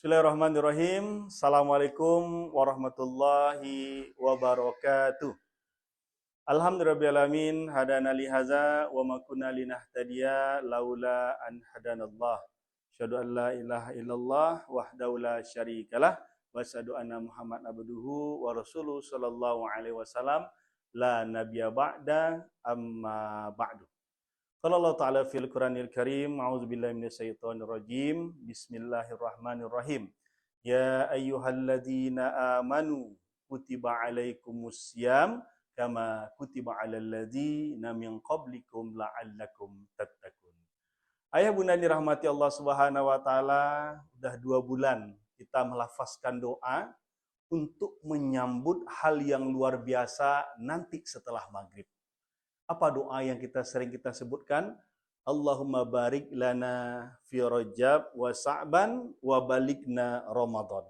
Bismillahirrahmanirrahim. Assalamualaikum warahmatullahi wabarakatuh. Alhamdulillahirrahmanirrahim. Hadana li haza wa ma kunna linahtadiya laula an hadanallah. Asyhadu an la ilaha illallah wahdahu la syarikalah wa asyhadu anna Muhammad abduhu wa rasuluhu sallallahu alaihi wasallam la nabiyya ba'da amma ba'du. Qala Allah Ta'ala fil Qur'anil Karim, a'udzubillahi minasyaitonir rajim. Bismillahirrahmanirrahim. Ya ayyuhalladzina amanu kutiba alaikumussyam kama kutiba alal ladzina min qablikum la'allakum tattaqun. Ayah bunda dirahmati Allah Subhanahu wa taala, udah 2 bulan kita melafazkan doa untuk menyambut hal yang luar biasa nanti setelah maghrib. Apa doa yang sering kita sebutkan? Allahumma barik lana fi Rajab wa Sa'ban wa balikna Ramadan.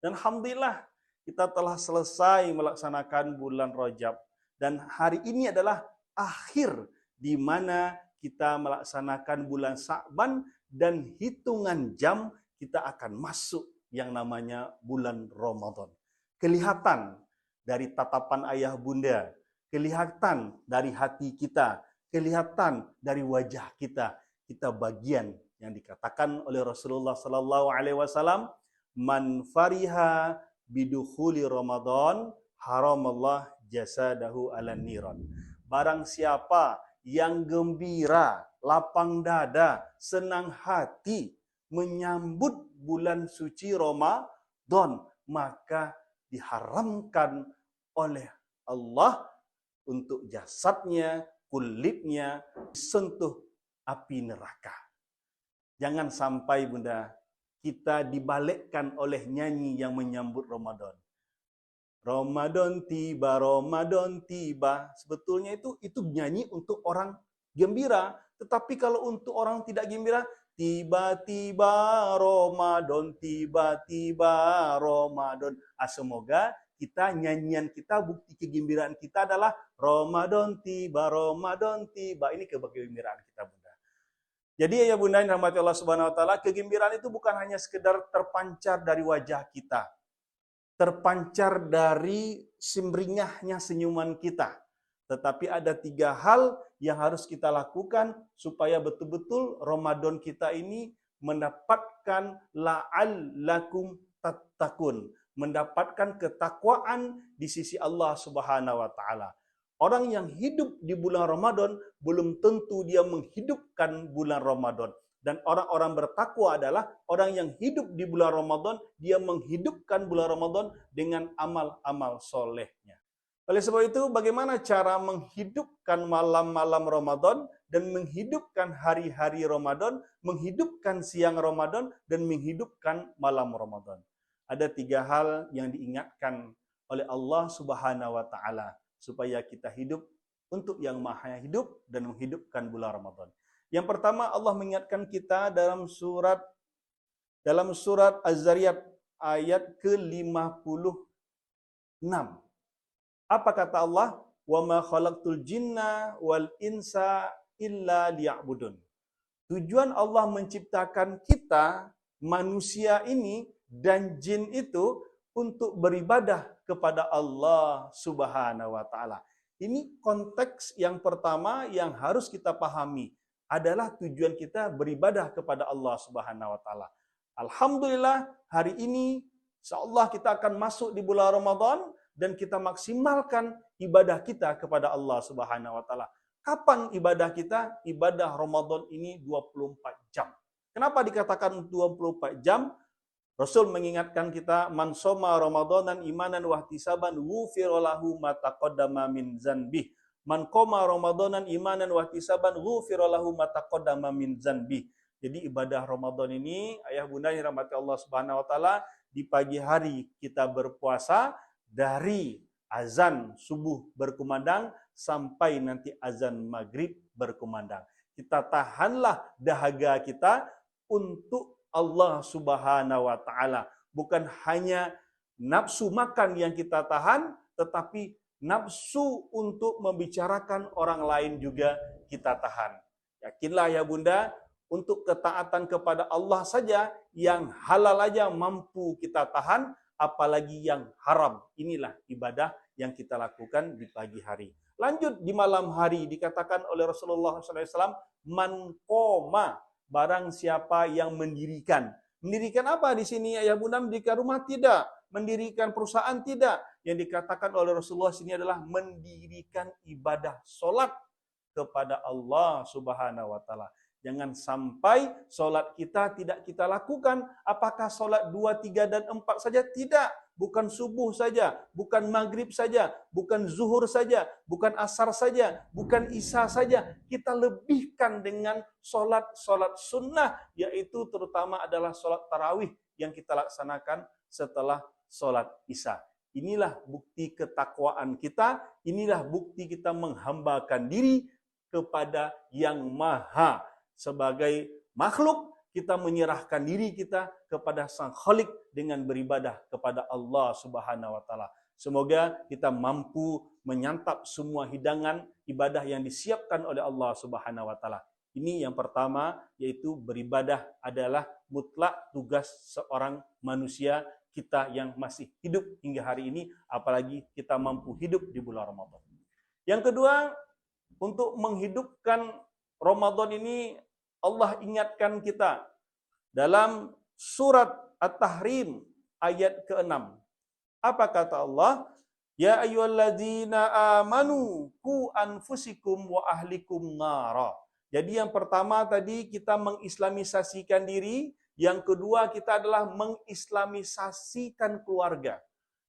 Dan alhamdulillah kita telah selesai melaksanakan bulan Rajab. Dan hari ini adalah akhir di mana kita melaksanakan bulan Sa'ban dan hitungan jam kita akan masuk yang namanya bulan Ramadan. Kelihatan dari tatapan ayah bunda, kelihatan dari hati kita, kelihatan dari wajah kita. Kita bagian yang dikatakan oleh Rasulullah sallallahu alaihi wasallam, "Man fariha bidukhuli Ramadan, haramallah jasadahu 'alan niran." Barang siapa yang gembira, lapang dada, senang hati menyambut bulan suci Ramadan, maka diharamkan oleh Allah untuk jasadnya, kulitnya sentuh api neraka. Jangan sampai bunda kita dibalikkan oleh nyanyi yang menyambut Ramadan. Ramadan tiba, Ramadan tiba. Sebetulnya itu nyanyi untuk orang gembira. Tetapi kalau untuk orang tidak gembira, tiba-tiba Ramadan, tiba-tiba Ramadan. Semoga nyanyian kita, bukti kegembiraan kita adalah Ramadan tiba, Ramadan tiba. Ini kegembiraan kita bunda. Jadi ya bunda yang dirahmati Allah Subhanahu wa taala, kegembiraan itu bukan hanya sekedar terpancar dari wajah kita, terpancar dari simringahnya senyuman kita. Tetapi ada 3 hal yang harus kita lakukan supaya betul-betul Ramadan kita ini mendapatkan la'allakum tattaqun, mendapatkan ketakwaan di sisi Allah Subhanahu wa taala. Orang yang hidup di bulan Ramadan belum tentu dia menghidupkan bulan Ramadan. Dan orang-orang bertakwa adalah orang yang hidup di bulan Ramadan, dia menghidupkan bulan Ramadan dengan amal-amal solehnya. Oleh sebab itu, bagaimana cara menghidupkan malam-malam Ramadan dan menghidupkan hari-hari Ramadan, menghidupkan siang Ramadan dan menghidupkan malam Ramadan? Ada 3 hal yang diingatkan oleh Allah Subhanahu wa taala supaya kita hidup untuk yang Maha Hidup dan menghidupkan bulan Ramadan. Yang pertama, Allah mengingatkan kita dalam surat Az-Zariyat ayat ke-56. Apa kata Allah? "Wa ma khalaqtul jinna wal insa illa liya'budun." Tujuan Allah menciptakan kita manusia ini dan jin itu untuk beribadah kepada Allah Subhanahu wa taala. Ini konteks yang pertama yang harus kita pahami, adalah tujuan kita beribadah kepada Allah Subhanahu wa taala. Alhamdulillah hari ini insyaallah kita akan masuk di bulan Ramadan dan kita maksimalkan ibadah kita kepada Allah Subhanahu wa taala. Kapan ibadah kita? Ibadah Ramadan ini 24 jam. Kenapa dikatakan 24 jam? Rasul mengingatkan kita, man shoma ramadanan imanan wa ihtisaban ghufira lahu ma taqaddama min dzanbih. Man qoma ramadanan imanan wa ihtisaban ghufira lahu ma taqaddama min dzanbih. Jadi ibadah Ramadan ini, ayah bunda yang dirahmati Allah Subhanahu wa taala, di pagi hari kita berpuasa dari azan subuh berkumandang sampai nanti azan maghrib berkumandang. Kita tahanlah dahaga kita untuk Allah Subhanahu wa taala. Bukan hanya nafsu makan yang kita tahan, tetapi nafsu untuk membicarakan orang lain juga kita tahan. Yakinlah ya bunda, untuk ketaatan kepada Allah saja, yang halal aja mampu kita tahan, apalagi yang haram. Inilah ibadah yang kita lakukan di pagi hari. Lanjut di malam hari, dikatakan oleh Rasulullah SAW, man qoma, barang siapa yang mendirikan. Mendirikan apa di sini ayah bunda? Mendirikan rumah tidak, mendirikan perusahaan tidak. Yang dikatakan oleh Rasulullah sini adalah mendirikan ibadah solat kepada Allah Subhanahu wa taala. Jangan sampai solat kita tidak kita lakukan. Apakah solat 2, 3, dan 4 saja? Tidak. Bukan subuh saja, bukan maghrib saja, bukan zuhur saja, bukan asar saja, bukan isya saja. Kita lebihkan dengan solat-solat sunnah, yaitu terutama adalah solat tarawih yang kita laksanakan setelah solat isya. Inilah bukti ketakwaan kita, inilah bukti kita menghambakan diri kepada Yang Maha. Sebagai makhluk, kita menyerahkan diri kita kepada Sang Khalik dengan beribadah kepada Allah Subhanahu wa taala. Semoga kita mampu menyantap semua hidangan ibadah yang disiapkan oleh Allah Subhanahu wa taala. Ini yang pertama, yaitu beribadah adalah mutlak tugas seorang manusia, kita yang masih hidup hingga hari ini, apalagi kita mampu hidup di bulan Ramadan. Yang kedua, untuk menghidupkan Ramadan ini, Allah ingatkan kita dalam surat At-Tahrim ayat ke-6. Apa kata Allah? Ya ayyuhalladzina amanu qu anfusikum wa ahlikum nara. Jadi yang pertama tadi kita mengislamisasikan diri, yang kedua kita adalah mengislamisasikan keluarga.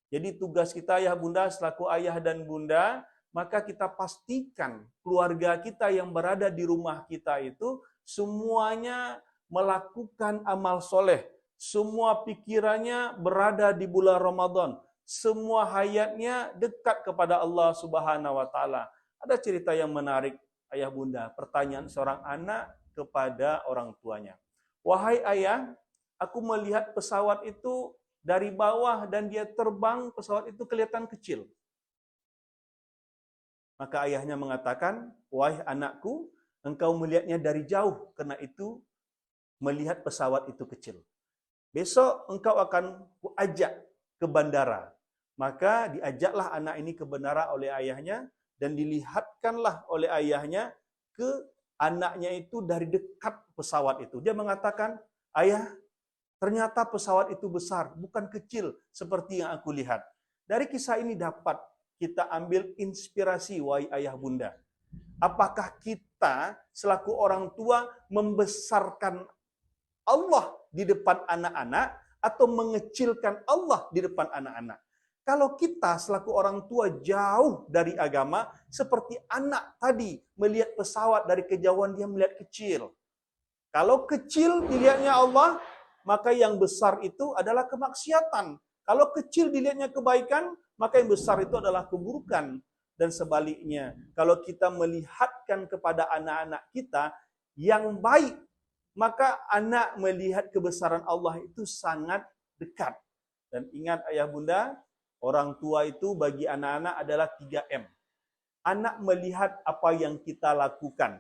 Jadi tugas kita ya bunda selaku ayah dan bunda, maka kita pastikan keluarga kita yang berada di rumah kita itu semuanya melakukan amal soleh. Semua pikirannya berada di bulan Ramadan. Semua hayatnya dekat kepada Allah Subhanahu wa taala. Ada cerita yang menarik, ayah bunda. Pertanyaan seorang anak kepada orang tuanya. Wahai ayah, aku melihat pesawat itu dari bawah dan dia terbang, pesawat itu kelihatan kecil. Maka ayahnya mengatakan, wahai anakku, engkau melihatnya dari jauh, karena itu melihat pesawat itu kecil. Besok engkau akan ajak ke bandara. Maka diajaklah anak ini ke bandara oleh ayahnya, dan dilihatkanlah oleh ayahnya ke anaknya itu dari dekat pesawat itu. Dia mengatakan, ayah, ternyata pesawat itu besar, bukan kecil seperti yang aku lihat. Dari kisah ini dapat kita ambil inspirasi, wahai ayah bunda. Apakah kita selaku orang tua membesarkan Allah di depan anak-anak atau mengecilkan Allah di depan anak-anak? Kalau kita selaku orang tua jauh dari agama, seperti anak tadi melihat pesawat dari kejauhan dia melihat kecil. Kalau kecil dilihatnya Allah, maka yang besar itu adalah kemaksiatan. Kalau kecil dilihatnya kebaikan, maka yang besar itu adalah keburukan. Dan sebaliknya, kalau kita melihatkan kepada anak-anak kita yang baik, maka anak melihat kebesaran Allah itu sangat dekat. Dan ingat ayah bunda, orang tua itu bagi anak-anak adalah 3M. Anak melihat apa yang kita lakukan.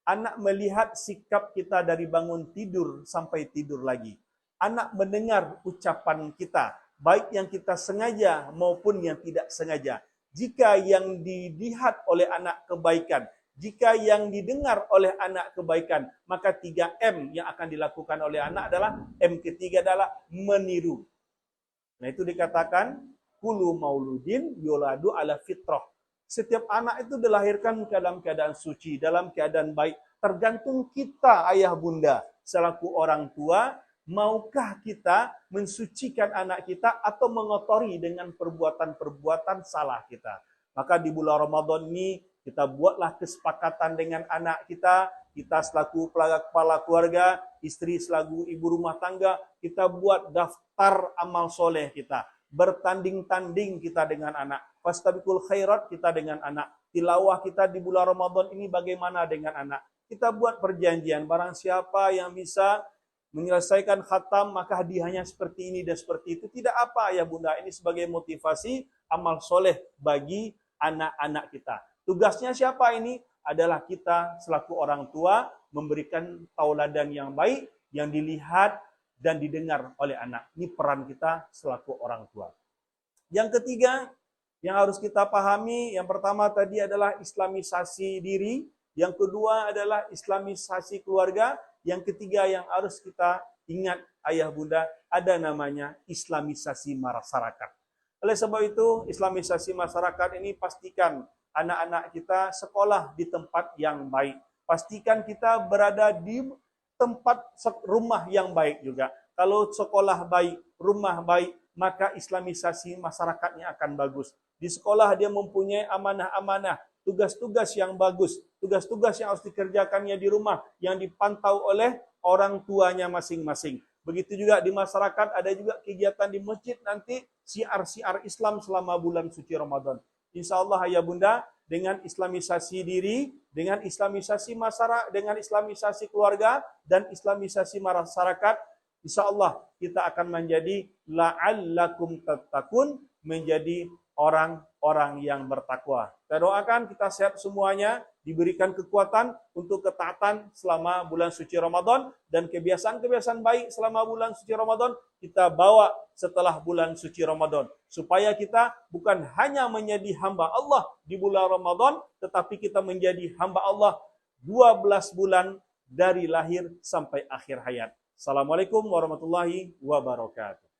Anak melihat sikap kita dari bangun tidur sampai tidur lagi. Anak mendengar ucapan kita, baik yang kita sengaja maupun yang tidak sengaja. Jika yang dilihat oleh anak kebaikan, jika yang didengar oleh anak kebaikan, maka 3M yang akan dilakukan oleh anak adalah, M ketiga adalah meniru. Nah itu dikatakan, kullu mauludin yuladu ala fitrah. Setiap anak itu dilahirkan dalam keadaan suci, dalam keadaan baik. Tergantung kita ayah bunda, selaku orang tua, maukah kita mensucikan anak kita atau mengotori dengan perbuatan-perbuatan salah kita. Maka di bulan Ramadan ini kita buatlah kesepakatan dengan anak kita selaku kepala keluarga, istri selaku ibu rumah tangga, kita buat daftar amal soleh kita. Bertanding-tanding kita dengan anak. Fastabiqul khairat kita dengan anak. Tilawah kita di bulan Ramadan ini bagaimana dengan anak. Kita buat perjanjian, barang siapa yang bisa menyelesaikan khatam, maka hadiahnya seperti ini dan seperti itu. Tidak apa ya bunda, ini sebagai motivasi amal soleh bagi anak-anak kita. Tugasnya siapa ini? Adalah kita selaku orang tua memberikan tauladan yang baik, yang dilihat dan didengar oleh anak. Ini peran kita selaku orang tua. Yang ketiga, yang harus kita pahami, yang pertama tadi adalah islamisasi diri, yang kedua adalah islamisasi keluarga, yang ketiga yang harus kita ingat ayah bunda, ada namanya islamisasi masyarakat. Oleh sebab itu, islamisasi masyarakat ini pastikan anak-anak kita sekolah di tempat yang baik. Pastikan kita berada di tempat rumah yang baik juga. Kalau sekolah baik, rumah baik, maka islamisasi masyarakatnya akan bagus. Di sekolah dia mempunyai amanah-amanah, tugas-tugas yang bagus, tugas-tugas yang harus dikerjakannya di rumah, yang dipantau oleh orang tuanya masing-masing. Begitu juga di masyarakat, ada juga kegiatan di masjid nanti, siar-siar Islam selama bulan suci Ramadan. Insya Allah ayah bunda, dengan islamisasi diri, dengan islamisasi masyarakat, dengan islamisasi keluarga, dan islamisasi masyarakat, insya Allah kita akan menjadi la'allakum tattaqun, menjadi orang-orang yang bertakwa. Kita doakan kita sehat semuanya, diberikan kekuatan untuk ketaatan selama bulan suci Ramadan, dan kebiasaan-kebiasaan baik selama bulan suci Ramadan kita bawa setelah bulan suci Ramadan, supaya kita bukan hanya menjadi hamba Allah di bulan Ramadan, tetapi kita menjadi hamba Allah 12 bulan dari lahir sampai akhir hayat. Assalamualaikum warahmatullahi wabarakatuh.